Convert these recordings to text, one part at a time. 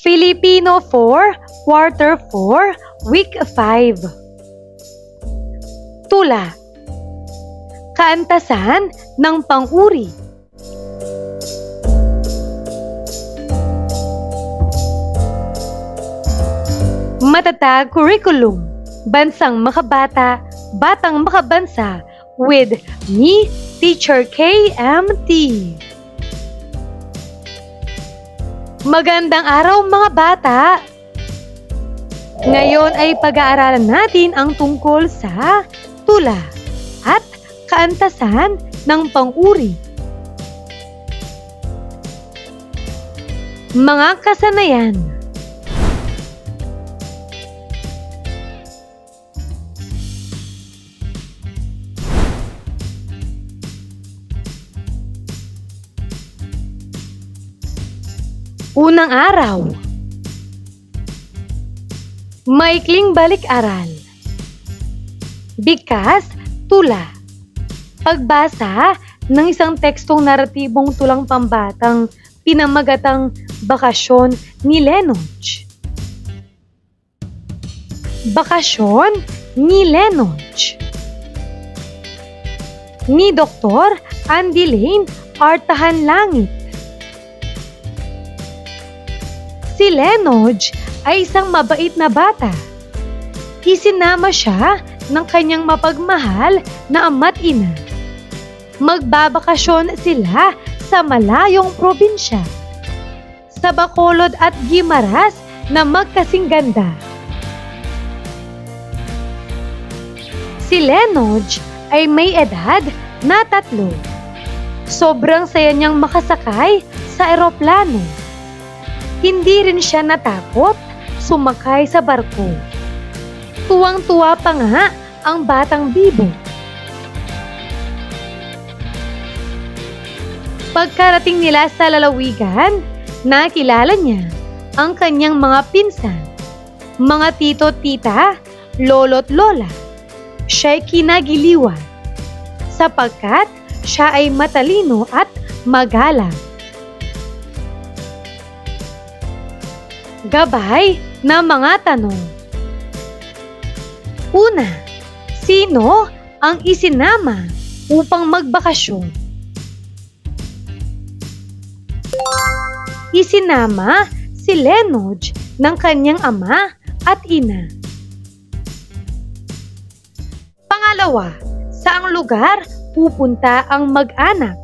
Filipino 4, Quarter 4, Week 5. Tula. Kaantasan ng pang-uri. Matatag curriculum. Bansang makabata, batang makabansa, with me, Teacher KMT. Magandang araw mga bata! Ngayon ay pag-aaralan natin ang tungkol sa tula at kaantasan ng pang-uri. Mga kasanayan. Unang araw. Maikling balik-aral. Bigkas, tula. Pagbasa ng isang tekstong naratibong tulang pambatang pinamagatang Bakasyon ni Lenoj. Bakasyon ni Lenoj. Ni Dr. Andy Lane Artahan Langit. Si Lenoj ay isang mabait na bata. Isinama siya ng kanyang mapagmahal na ama't ina. Magbabakasyon sila sa malayong probinsya, sa Bacolod at Guimaras na magkasing ganda. Si Lenoj ay may edad na 3. Sobrang saya niyang makasakay sa eroplano. Hindi rin siya natakot sumakay sa barko. Tuwang-tuwa pa nga ang batang bibo. Pagkarating nila sa lalawigan, nakilala niya ang kanyang mga pinsan, mga tito-tita, lolo't lola. Siya'y kinagiliwan sapagkat siya ay matalino at magalang. Gabay na mga tanong. Una, sino ang isinama upang magbakasyon? Isinama si Lenoj ng kanyang ama at ina. Pangalawa, saang lugar pupunta ang mag-anak?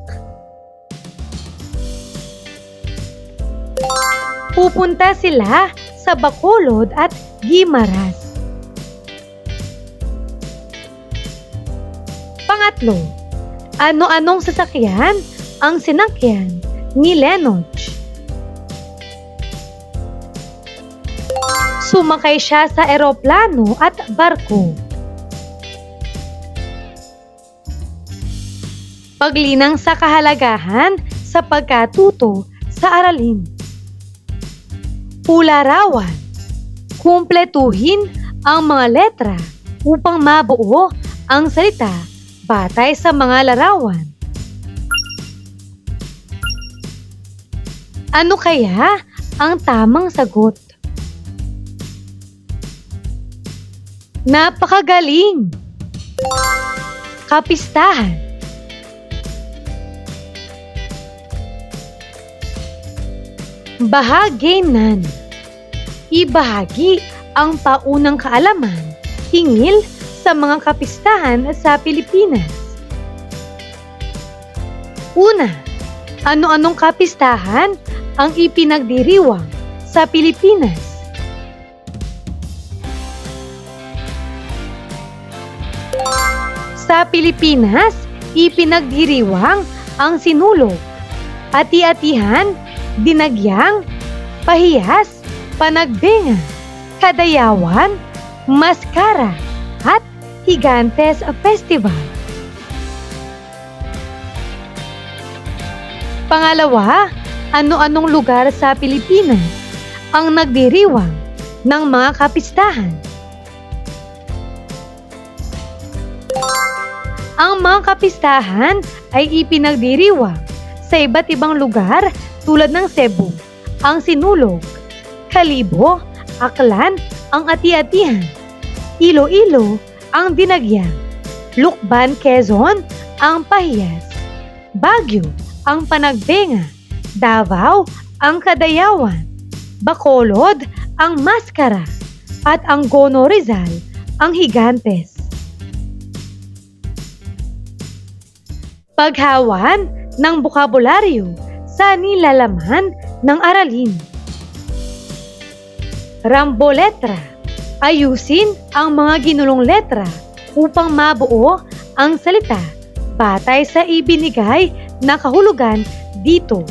Pupunta sila sa Bacolod at Guimaras. Pangatlo, ano-anong sasakyan ang sinakyan ni Lenoj? Sumakay siya sa eroplano at barko. Paglinang sa kahalagahan sa pagkatuto sa aralin. Ularawan. Kumpletuhin ang mga letra upang mabuo ang salita batay sa mga larawan. Ano kaya ang tamang sagot? Napakagaling! Kapistahan. Bahagyanan. Ibahagi ang paunang kaalaman hingil sa mga kapistahan sa Pilipinas. Una, ano-anong kapistahan ang ipinagdiriwang sa Pilipinas? Sa Pilipinas, ipinagdiriwang ang sinulog, ati-atihan, dinagyang, pahiyas, panagbenga, kadayawan, maskara, at Higantes Festival. Pangalawa, ano-anong lugar sa Pilipinas ang nagdiriwang ng mga kapistahan? Ang mga kapistahan ay ipinagdiriwang Sa iba't ibang lugar tulad ng Cebu, ang sinulog. Kalibo, Aklan, ang ati-atihan. Iloilo, ang dinagyang. Lukban, Quezon, ang pahiyas. Baguio, ang panagbenga. Davao, ang kadayawan. Bacolod, ang maskara. At ang Gono Rizal, ang higantes. Paghawan ng bokabularyo sa nilalaman ng aralin. Ramboletra. Ayusin ang mga ginulong letra upang mabuo ang salita batay sa ibinigay na kahulugan dito.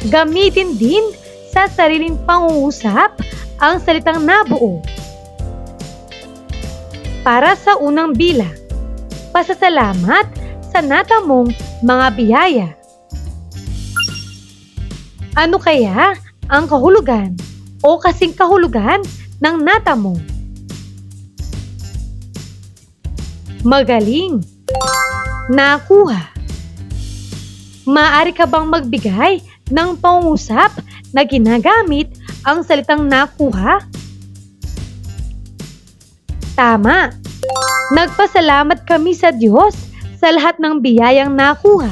Gamitin din sa sariling pangungusap ang salitang nabuo. Para sa unang bilang, pasasalamat sa natamong mga biyaya. Ano kaya ang kahulugan o kasing kahulugan ng natamo? Magaling. Nakuha. Maaari ka bang magbigay ng pangungusap na ginagamit ang salitang nakuha? Tama. Nagpasalamat kami sa Diyos sa lahat ng biyayang nakuha.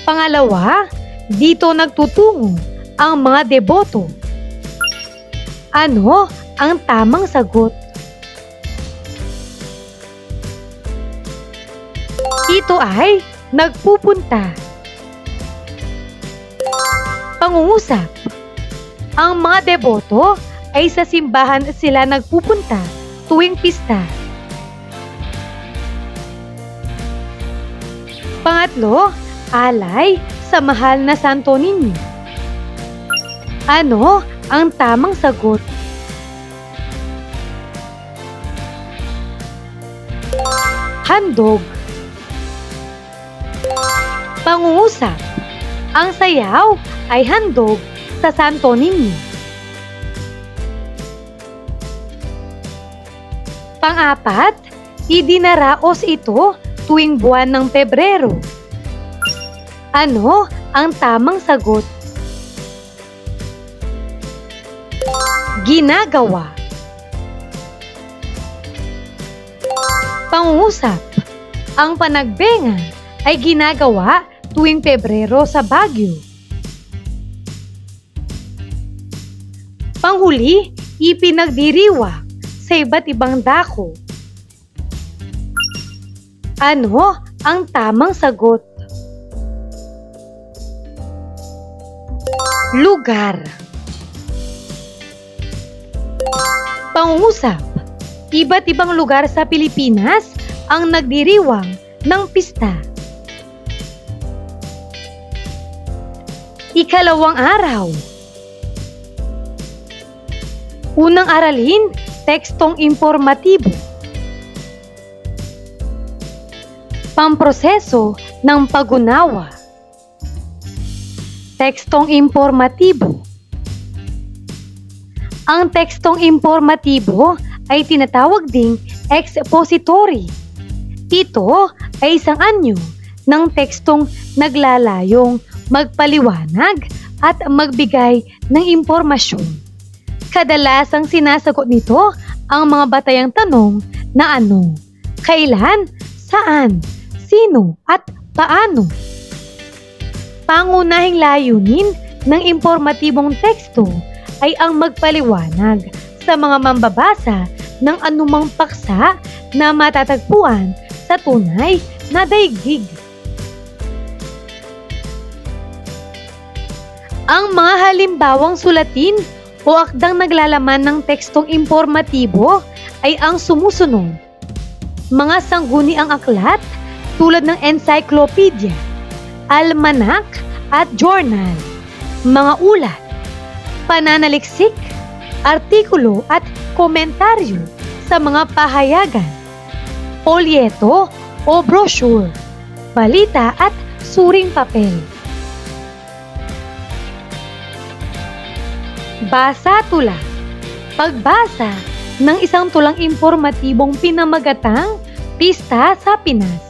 Pangalawa, dito nagtutungo ang mga deboto. Ano ang tamang sagot? Ito ay nagpupunta. Pangungusap. Ang mga deboto ay sa simbahan sila nagpupunta tuwing pista. Pangatlo, alay sa mahal na Santo Niño. Ano ang tamang sagot? Handog. Pangungusap. Ang sayaw ay handog sa Santo Niño. Pang-apat, idinaraos ito tuwing buwan ng Pebrero. Ano ang tamang sagot? Ginagawa. Pangungusap. Ang panagbenga ay ginagawa tuwing Pebrero sa Baguio. Panghuli, ipinagdiriwang sa iba't ibang dako. Ano ang tamang sagot? Lugar. Pangungusap. Iba't ibang lugar sa Pilipinas ang nagdiriwang ng pista. Ikalawang araw. Unang aralin, tekstong informatibo. Pamproseso ng pag-unawa. Tekstong informatibo. Ang tekstong informatibo ay tinatawag ding expository. Ito ay isang anyo ng tekstong naglalayong magpaliwanag at magbigay ng impormasyon. Kadalasang sinasagot nito ang mga batayang tanong na ano, kailan, saan, sino at paano. Pangunahing layunin ng impormatibong teksto ay ang magpaliwanag sa mga mambabasa ng anumang paksa na matatagpuan sa tunay na daigdig. Ang mga halimbawang sulatin o akdang naglalaman ng tekstong informatibo ay ang sumusunod. Mga sangguniang aklat tulad ng encyclopedia, almanak at journal, mga ulat, pananaliksik, artikulo at komentaryo sa mga pahayagan, polyeto o brochure, balita at suring papel. Basa tula. Pagbasa ng isang tulang informatibong pinamagatang Pista sa Pinas.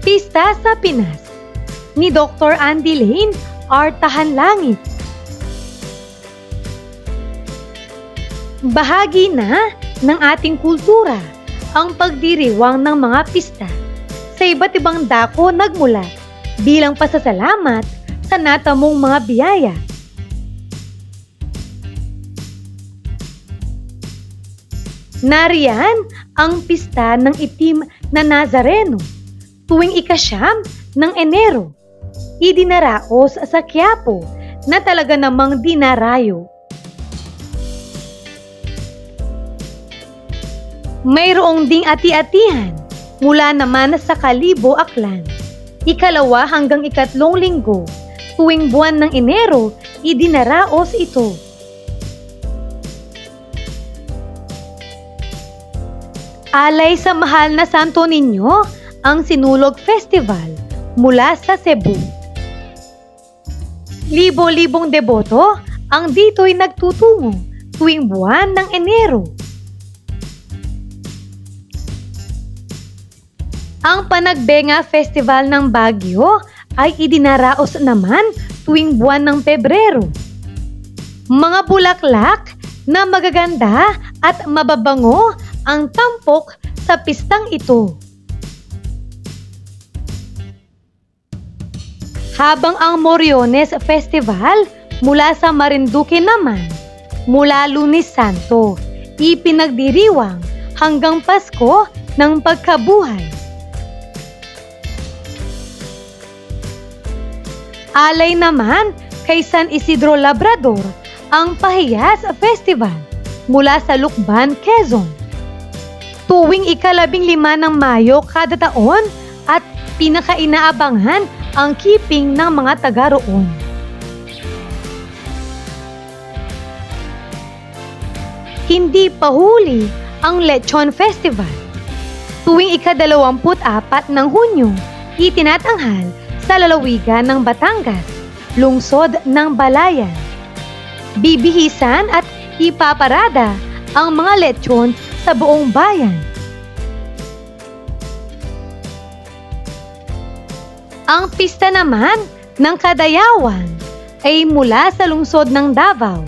Pista sa Pinas ni Dr. Andy Lane, Artahan Langit. Bahagi na ng ating kultura ang pagdiriwang ng mga pista. Sa iba't ibang dako nagmula bilang pasasalamat sa natamong mga biyaya. Nariyan ang pista ng itim na Nazareno tuwing ika-9 ng Enero. Idinaraos sa Quiapo na talaga namang dinarayo. Mayroong ding ati-atihan mula naman sa Kalibo, Aklan. Ikalawa hanggang ikatlong linggo tuwing buwan ng Enero, idinaraos ito. Alay sa mahal na Santo Niño ang Sinulog Festival mula sa Cebu. Libo-libong deboto ang dito'y nagtutungo tuwing buwan ng Enero. Ang Panagbenga Festival ng Baguio ay idinaraos naman tuwing buwan ng Pebrero. Mga bulaklak na magaganda at mababango ang tampok sa pistang ito. Habang ang Moriones Festival mula sa Marinduque naman, mula Lunes Santo, ipinagdiriwang hanggang Pasko ng Pagkabuhay. Alay naman kay San Isidro Labrador ang Pahiyas Festival mula sa Lukban, Quezon. Tuwing ika-15 ng Mayo kada taon at pinakainaabangan ang keeping ng mga taga roon. Hindi pa huli ang Lechon Festival. Tuwing ika-24 ng Hunyo, itinatanghal sa lalawigan ng Batangas, lungsod ng Balayan. Bibihisan at ipaparada ang mga lechon sa buong bayan. Ang pista naman ng Kadayawan ay mula sa lungsod ng Davao.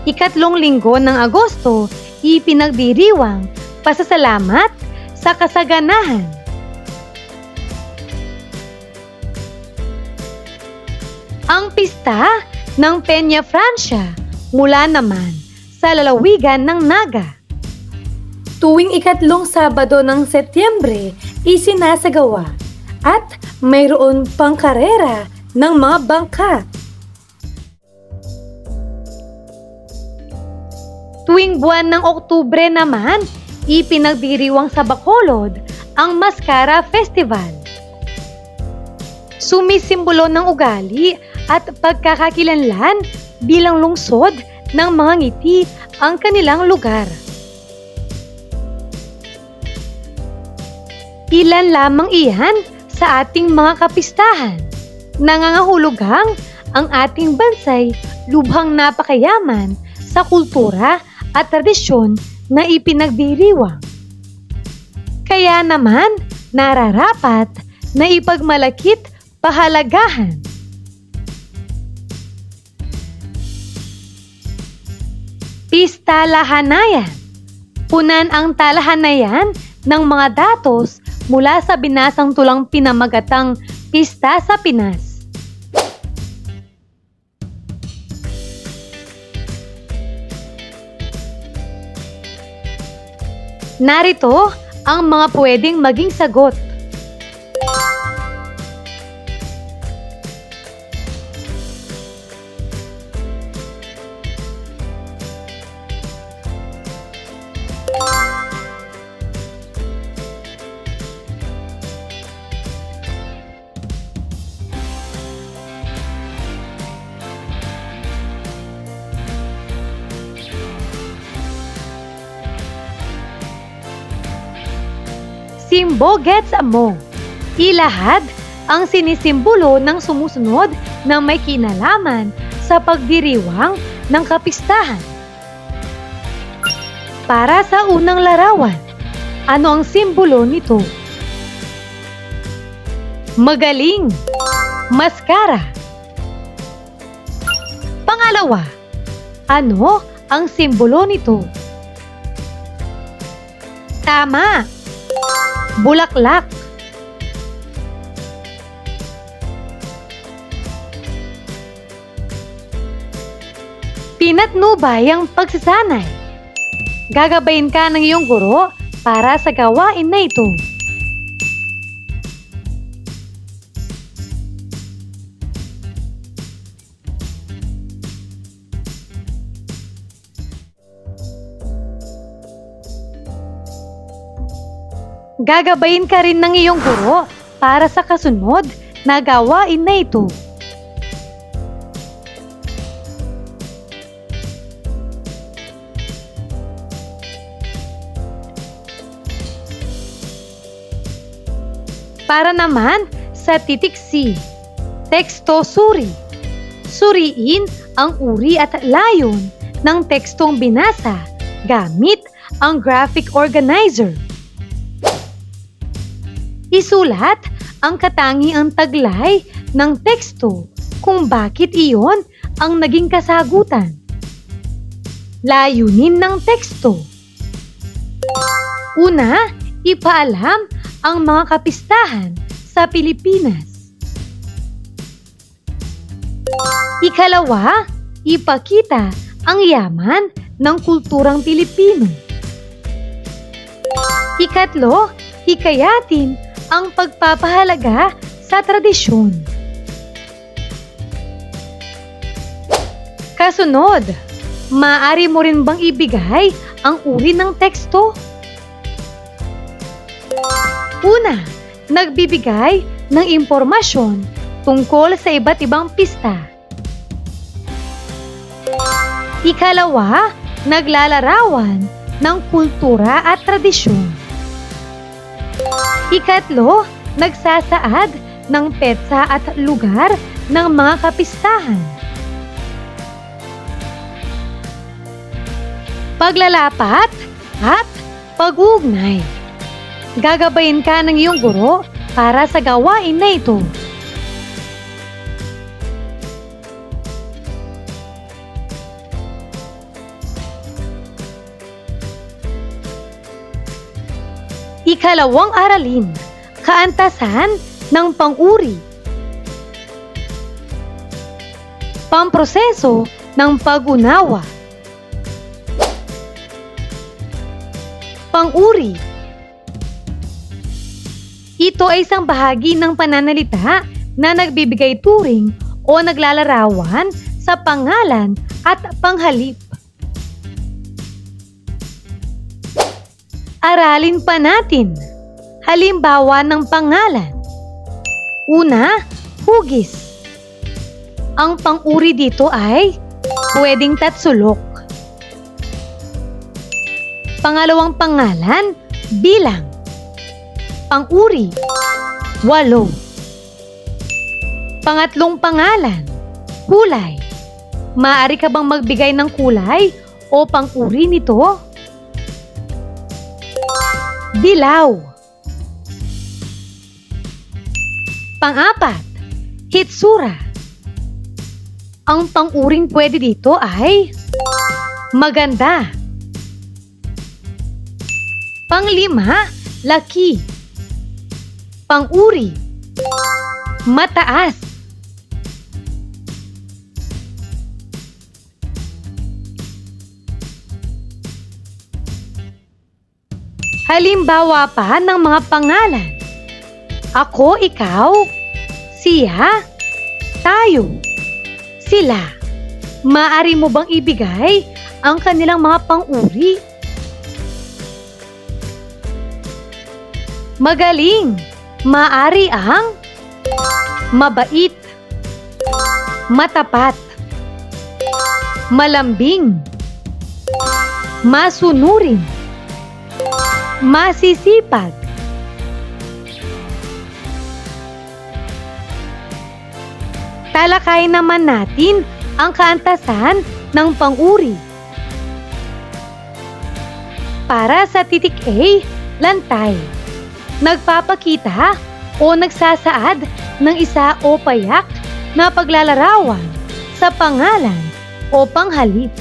Ikatlong linggo ng Agosto, ipinagdiriwang pasasalamat sa kasaganahan. Ang pista ng Peña Francia mula naman sa lalawigan ng Naga. Tuwing ikatlong Sabado ng Setyembre, isinasagawa at mayroon pang karera ng mga bangka. Tuwing buwan ng Oktubre naman, ipinagdiriwang sa Bacolod ang Mascara Festival. Sumisimbolo ng ugali at pagkakakilanlan bilang lungsod ng mga ngiti ang kanilang lugar. Ilan lamang iyan sa ating mga kapistahan. Nangangahulugang ang ating bansay lubhang napakayaman sa kultura at tradisyon na ipinagdiriwang. Kaya naman, nararapat na ipagmalakit pahalagahan. Pista Lahanayan. Punan ang talahanayan ng mga datos mula sa binasang tulang pinamagatang Pista sa Pinas. Narito ang mga pwedeng maging sagot. Simbo gets mo. Ilahad ang sinisimbolo ng sumusunod na may kinalaman sa pagdiriwang ng kapistahan. Para sa unang larawan, ano ang simbolo nito? Magaling. Maskara. Pangalawa, ano ang simbolo nito? Tama. Bulaklak. Pinatnubay ang pagsasanay. Gagabayin ka ng iyong guro para sa gawain na ito. Gagabayin ka rin ng iyong guro para sa kasunod na gawain na ito. Para naman sa titik C, teksto suri. Suriin ang uri at layon ng tekstong binasa gamit ang graphic organizer. Isulat ang katangiang taglay ng teksto kung bakit iyon ang naging kasagutan. Layunin ng teksto. Una, ipaalam ang mga kapistahan sa Pilipinas. Ikalawa, ipakita ang yaman ng kulturang Pilipino. Ikatlo, hikayatin ang pagpapahalaga sa tradisyon. Kasunod, maaari mo rin bang ibigay ang uri ng teksto? Una, nagbibigay ng impormasyon tungkol sa iba't ibang pista. Ikalawa, naglalarawan ng kultura at tradisyon. Ikatlo, nagsasaad ng petsa at lugar ng mga kapistahan. Paglalapat at pag-uugnay. Gagabayin ka ng iyong guro para sa gawain na ito. Ikalawang aralin, kaantasan ng pang-uri. Pamproseso ng pag-unawa. Pang-uri. Ito ay isang bahagi ng pananalita na nagbibigay turing o naglalarawan sa pangalan at panghalip. Aralin pa natin. Halimbawa ng pangalan. Una, hugis. Ang pang-uri dito ay pwedeng tatsulok. Pangalawang pangalan, bilang. Pang-uri, 8. Pangatlong pangalan, kulay. Maaari ka bang magbigay ng kulay o pang-uri nito? Dilaw. Pang-apat, hitsura. Ang pang-uring pwede dito ay maganda. Pang-lima, laki. Pang-uri, mataas. Halimbawa pa ng mga pangalan. Ako, ikaw, siya, tayo, sila. Maaari mo bang ibigay ang kanilang mga pang-uri? Magaling. Maaari ang mabait, matapat, malambing, masunurin, masisipag. Talakayin naman natin ang kaantasan ng pang-uri. Para sa titik A, lantay. Nagpapakita o nagsasaad ng isa o payak na paglalarawan sa pangalan o panghalip.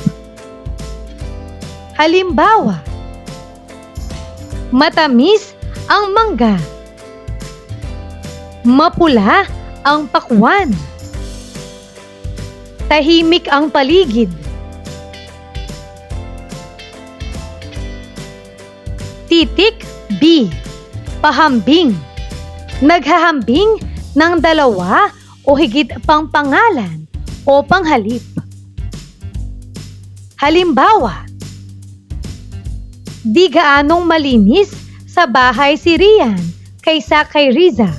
Halimbawa, matamis ang mangga, mapula ang pakwan, tahimik ang paligid. Titik B. Pahambing. Naghahambing ng dalawa o higit pang pangalan o panghalip. Halimbawa, di gaanong malinis sa bahay si Rian kaysa kay Riza.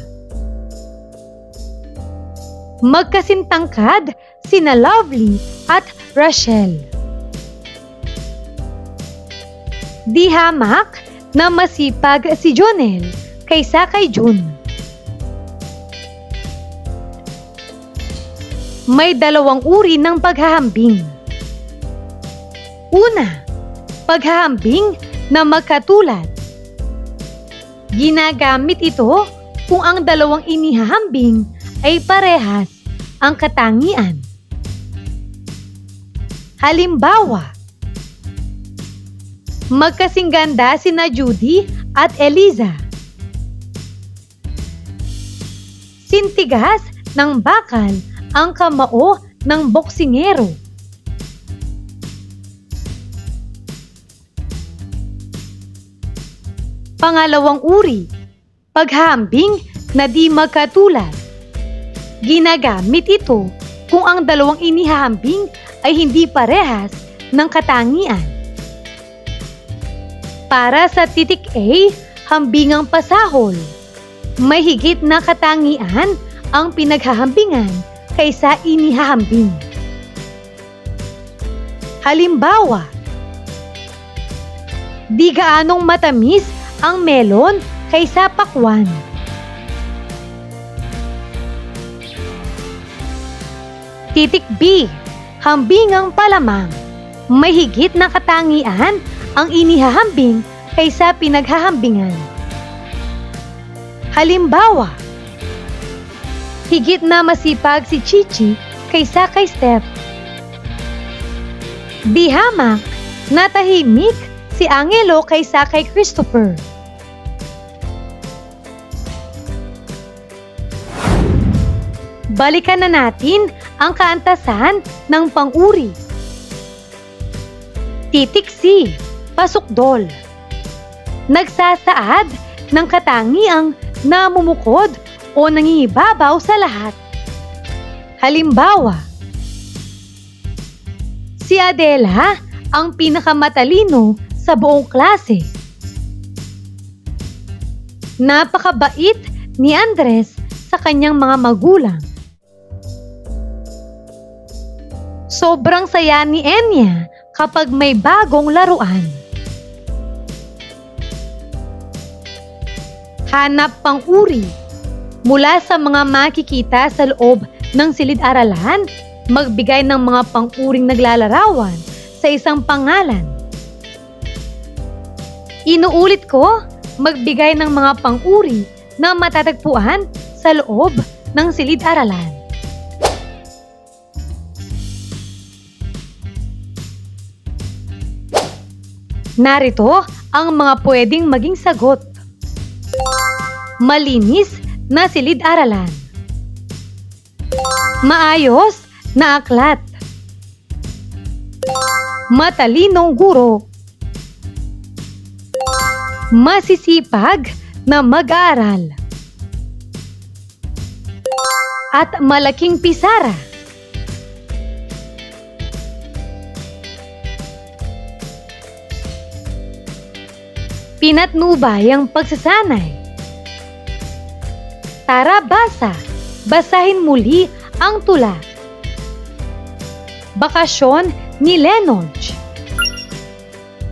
Magkasintangkad sina Lovely at Rachel. Di hamak na masipag si Jonel kaysa kay June. May dalawang uri ng paghahambing. Una, paghahambing na magkatulad. Ginagamit ito kung ang dalawang inihahambing ay parehas ang katangian. Halimbawa, magkasingganda sina Judy at Eliza. Sintigas ng bakal ang kamao ng boksingero. Pangalawang uri, paghahambing na di magkatulad. Ginagamit ito kung ang dalawang inihahambing ay hindi parehas ng katangian. Para sa titik A, hambingang pasahol. May higit na katangian ang pinaghahambingan kaysa inihahambing. Halimbawa, di gaanong matamis ang melon kaysa pakwan. Titik B, hambingang palamang. May higit na katangian ang inihahambing kaysa pinaghahambingan. Halimbawa, higit na masipag si Chichi kaysa kay Steph. Di hamak na tahimik si Angelo kaysa kay Christopher. Balikan na natin ang kaantasan ng pang-uri. Titik C, pasukdol. Nagsasaad ng katangiang namumukod o nangingibabaw sa lahat. Halimbawa, si Adela ang pinakamatalino sa buong klase. Napakabait ni Andres sa kanyang mga magulang. Sobrang saya ni Enya kapag may bagong laruan. Hanap pang-uri. Mula sa mga makikita sa loob ng silid-aralan, magbigay ng mga pang-uring naglalarawan sa isang pangalan. Inuulit ko, magbigay ng mga pang-uri na matatagpuan sa loob ng silid-aralan. Narito ang mga pwedeng maging sagot. Malinis na silid-aralan. Maayos na aklat. Matalinong guro. Masisipag na mag-aaral. At malaking pisara. Pinatnubay ang pagsasanay. Tara basa, basahin muli ang tula. Bakasyon ni Lenoj.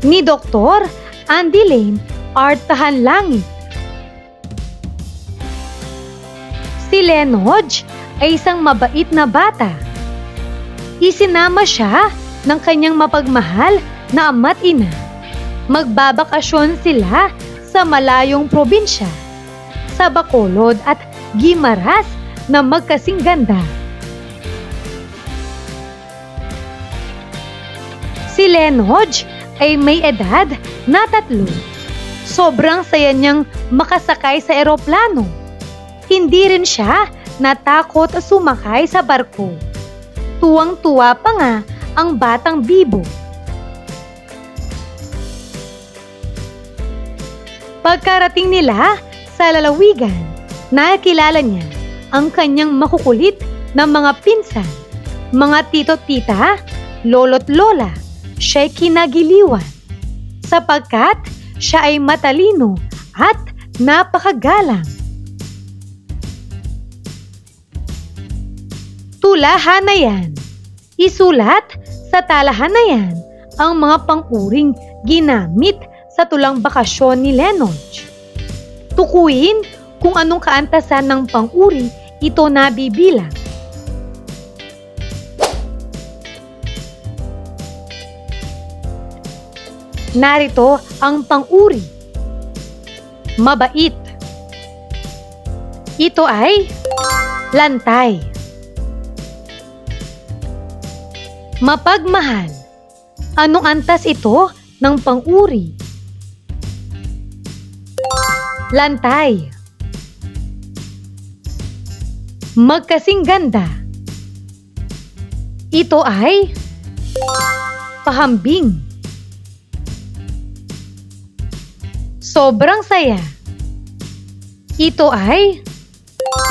Ni Dr. Andy Lane, Artahan Langit. Si Lenoj ay isang mabait na bata. Isinama siya ng kanyang mapagmahal na ama't ina. Magbabakasyon sila sa malayong probinsya. sa Bacolod at Guimaras na magkasing ganda. Si Lenoj ay may edad na 3. Sobrang saya niyang makasakay sa eroplano. Hindi rin siya natakot sumakay sa barko. Tuwang-tuwa pa nga ang batang Bibo. Pagkarating nila sa lalawigan, nakilala niya ang kanyang makukulit na mga pinsan, mga tito-tita, lolo't lola. Siya'y kinagiliwan sapagkat siya ay matalino at napakagalang. Tulahan na yan. Isulat sa talahan na yan ang mga pang-uring ginamit sa tulang bakasyon ni Lenoj. Tukuyin kung anong kaantasan ng pang-uri ito nabibilang. Narito ang pang-uri. Mabait. Ito ay lantay. Mapagmahal. Anong antas ito ng pang-uri? Lantay. Magkasing ganda. Ito ay pahambing. Sobrang saya. Ito ay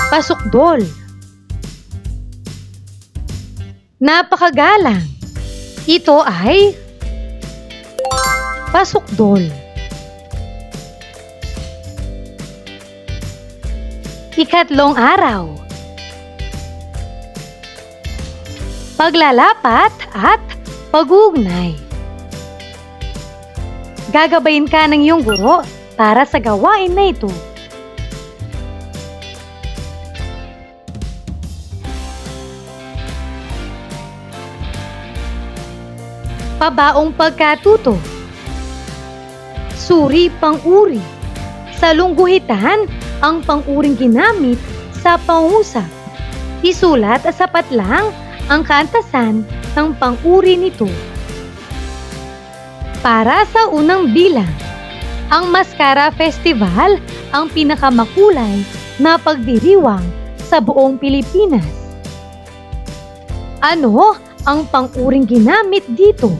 pasukdol. Napakagalang. Ito ay pasukdol. Ikatlong araw. Paglalapat at pag-uugnay. Gagabayin ka ng iyong guro para sa gawain na ito. Pabaong pagkatuto. Suri pang-uri. Sa lungguhitan, ang pang-uring ginamit sa pangusap. Isulat sapat lang ang kaantasan ng pang-uri nito. Para sa unang bilang, ang Mascara Festival ang pinakamakulay na pagdiriwang sa buong Pilipinas. Ano ang pang-uring ginamit dito?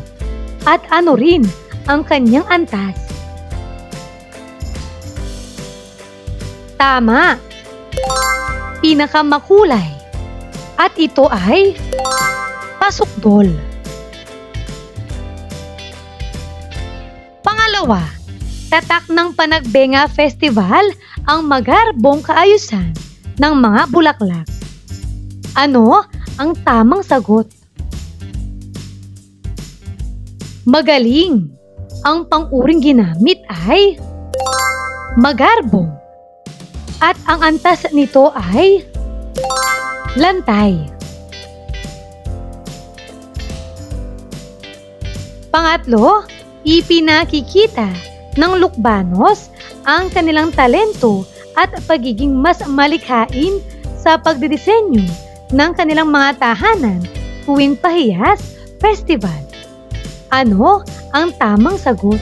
At ano rin ang kanyang antas? Tama! Pinakamakulay. At ito ay pasukdol. Pangalawa, tatak ng Panagbenga Festival ang magarbong kaayusan ng mga bulaklak. Ano ang tamang sagot? Magaling. Ang pang-uring ginamit ay magarbong. At ang antas nito ay lantay. Pangatlo, ipinakikita ng Lukbanos ang kanilang talento at pagiging mas malikhain sa pagdidisenyo ng kanilang mga tahanan tuwing pahiyas festival. Ano ang tamang sagot?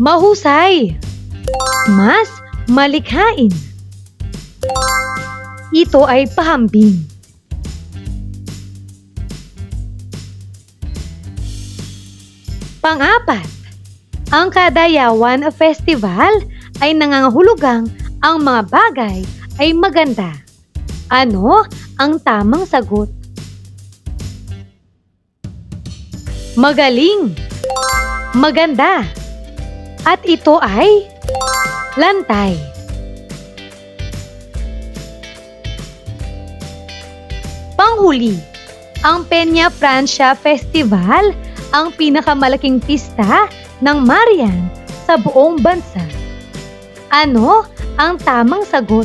Mahusay. Mas malikhain. Ito ay pahambing. Pang-apat, ang Kadayawan Festival ay nangangahulugang ang mga bagay ay maganda. Ano ang tamang sagot? Magaling. Maganda. At ito ay lantay. Panghuli, ang Peña Francia Festival ang pinakamalaking pista ng Marian sa buong bansa. Ano ang tamang sagot?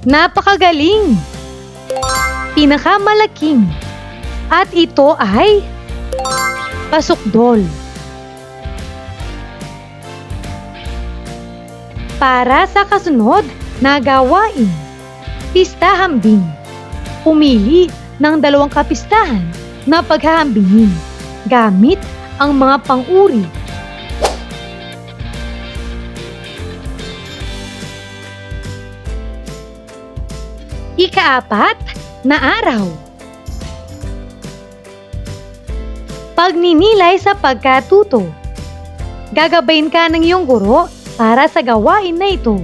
Napakagaling! Pinakamalaking. At ito ay pasukdol. Para sa kasunod na gawain, pista hambing. Pumili ng 2 kapistahan na paghahambingin gamit ang mga pang-uri. Ika-4 na araw. Pagninilay sa pagkatuto. Gagabayin ka ng iyong guro para sa gawain na ito.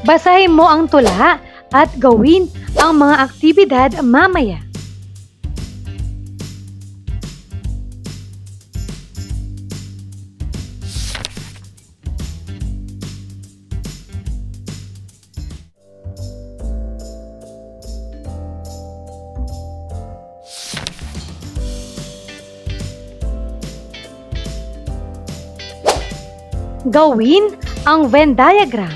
Basahin mo ang tula at gawin ang mga aktibidad mamaya. Gawin ang Venn diagram.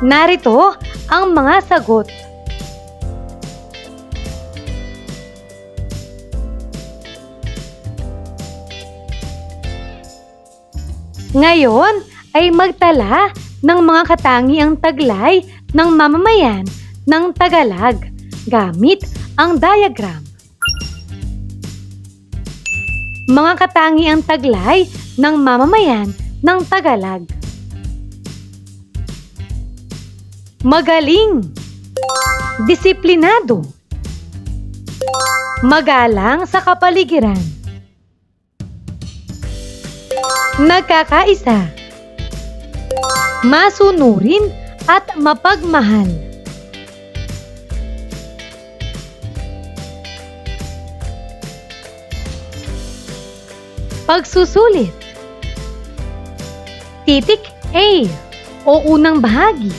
Narito ang mga sagot. Ngayon ay magtala ng mga katangiang taglay ng mamamayan ng Tagalog gamit ang diagram. Mga katangiang taglay ng mamamayan ng Tagalog. Magaling, disiplinado, magalang sa kapaligiran, nagkakaisa, masunurin at mapagmahal. Pagsusulit. Titik A o unang bahagi.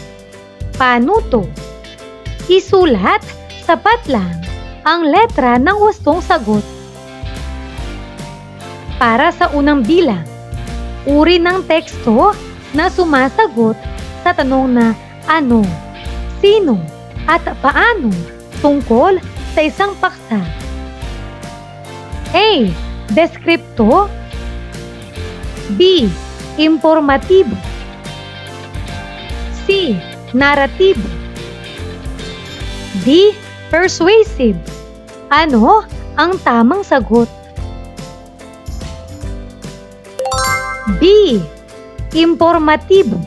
Panuto. Isulat sapat lang ang letra ng hustong sagot. Para sa unang bilang, uri ng teksto na sumasagot sa tanong na ano, sino, at paano tungkol sa isang paksa. A. Deskripto. B. Informatibo. C. Naratibo. D. Persuasive. Ano ang tamang sagot? B. Informatibo.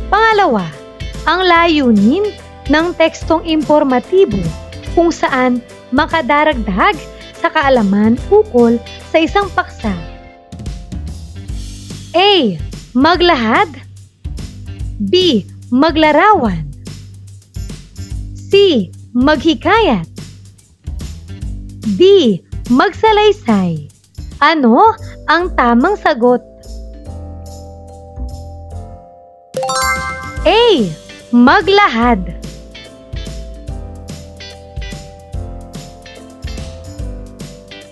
Pangalawa, ang layunin ng tekstong informatibo kung saan makadaragdag sa kaalaman ukol sa isang paksa. A. Maglahad. B. Maglarawan. C. Maghikayat. D. Magsalaysay. Ano ang tamang sagot? A. Maglahad.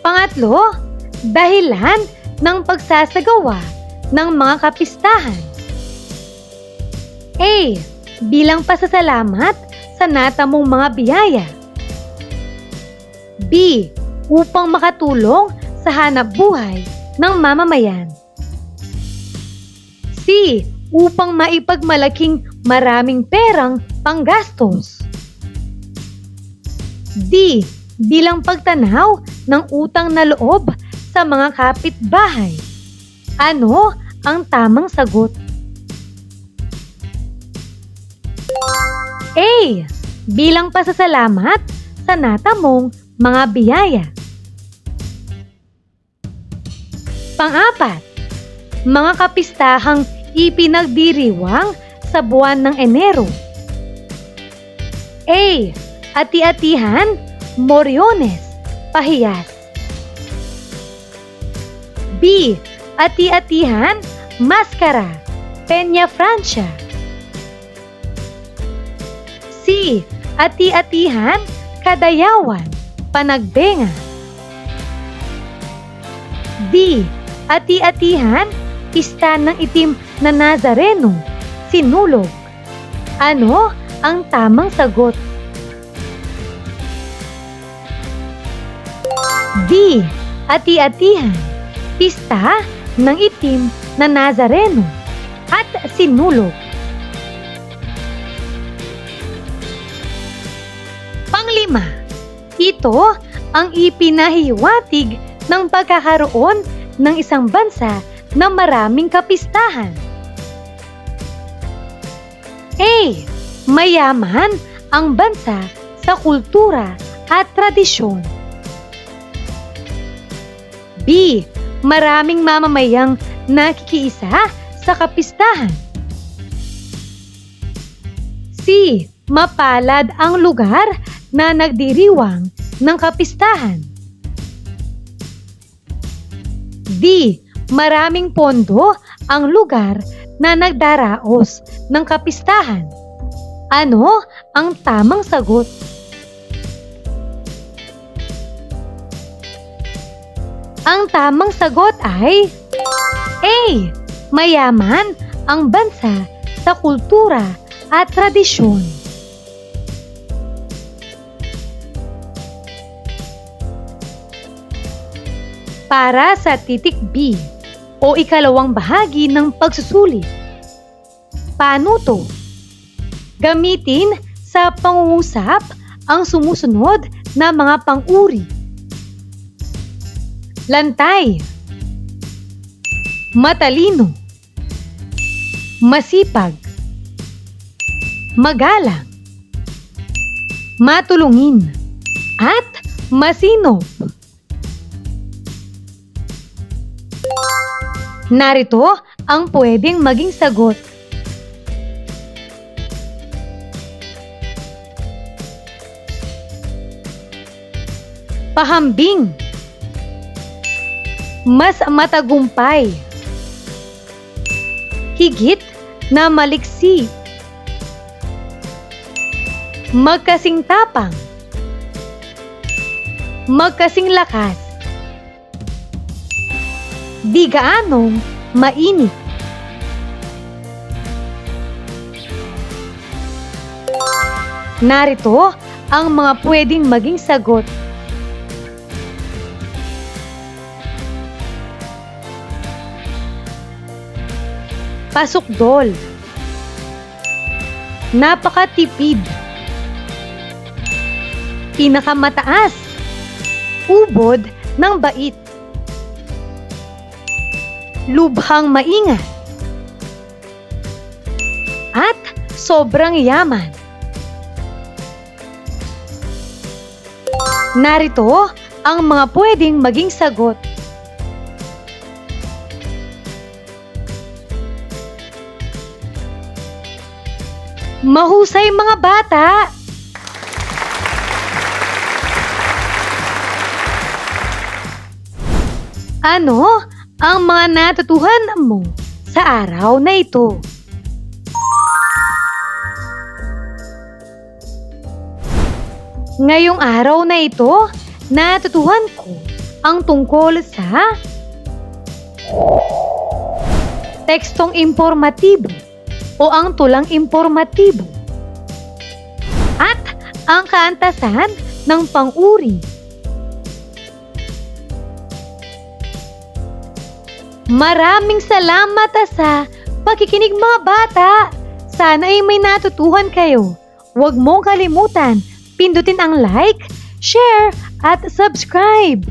Pangatlo, dahilan ng pagsasagawa ng mga kapistahan. A. Bilang pasasalamat sa natamong mga biyaya. B. Upang makatulong sa hanap buhay ng mamamayan. C. Upang maipagmalaking maraming perang panggastos. D. Bilang pagtanaw ng utang na loob sa mga kapitbahay. Ano ang tamang sagot? A. Bilang pasasalamat sa natamong mga biyaya. Pang-apat, mga kapistahang ipinagdiriwang sa buwan ng Enero. A. Ati-atihan, Moriones, Pahiyas. B. Ati-atihan, Maskara, Peña Francia. C. Ati-atihan, Kadayawan, Panagbenga. D. Ati-atihan, Pista ng itim na Nazareno, sinulog. Ano ang tamang sagot? D. Ati-atihan, pista ng itim na Nazareno at sinulog. Panglima, ito ang ipinahiwatig ng pagkakaroon ng isang bansa na maraming kapistahan. A. Mayaman ang bansa sa kultura at tradisyon. B. Maraming mamamayang nakikiisa sa kapistahan. C. Mapalad ang lugar na nagdiriwang ng kapistahan. D. Maraming pondo ang lugar na nagdaraos ng kapistahan. Ano ang tamang sagot? Ang tamang sagot ay A. Mayaman ang bansa sa kultura at tradisyon. Para sa titik B o ikalawang bahagi ng pagsusulit. Panuto. Gamitin sa pangungusap ang sumusunod na mga pang-uri. Lantay. Matalino. Masipag. Magalang. Matulungin. At masinop. Narito ang pwedeng maging sagot. Pahambing. Mas matagumpay. Higit na maliksi. Magkasing tapang. Magkasing lakas. Di gaanong mainit. Narito ang mga pwedeng maging sagot. Pasukdol. Napakatipid. Pinakamataas. Ubod ng bait. Lubhang maingat. At sobrang yaman. Narito ang mga pwedeng maging sagot. Mahusay mga bata! Ano ang mga natutuhan mo sa araw na ito? Ngayong araw na ito, natutuhan ko ang tungkol sa tekstong impormatibo o ang tulang impormatibo at ang kaantasan ng pang-uri. Maraming salamat sa pakikinig mga bata. Sana ay may natutuhan kayo. Huwag mong kalimutan, pindutin ang like, share at subscribe.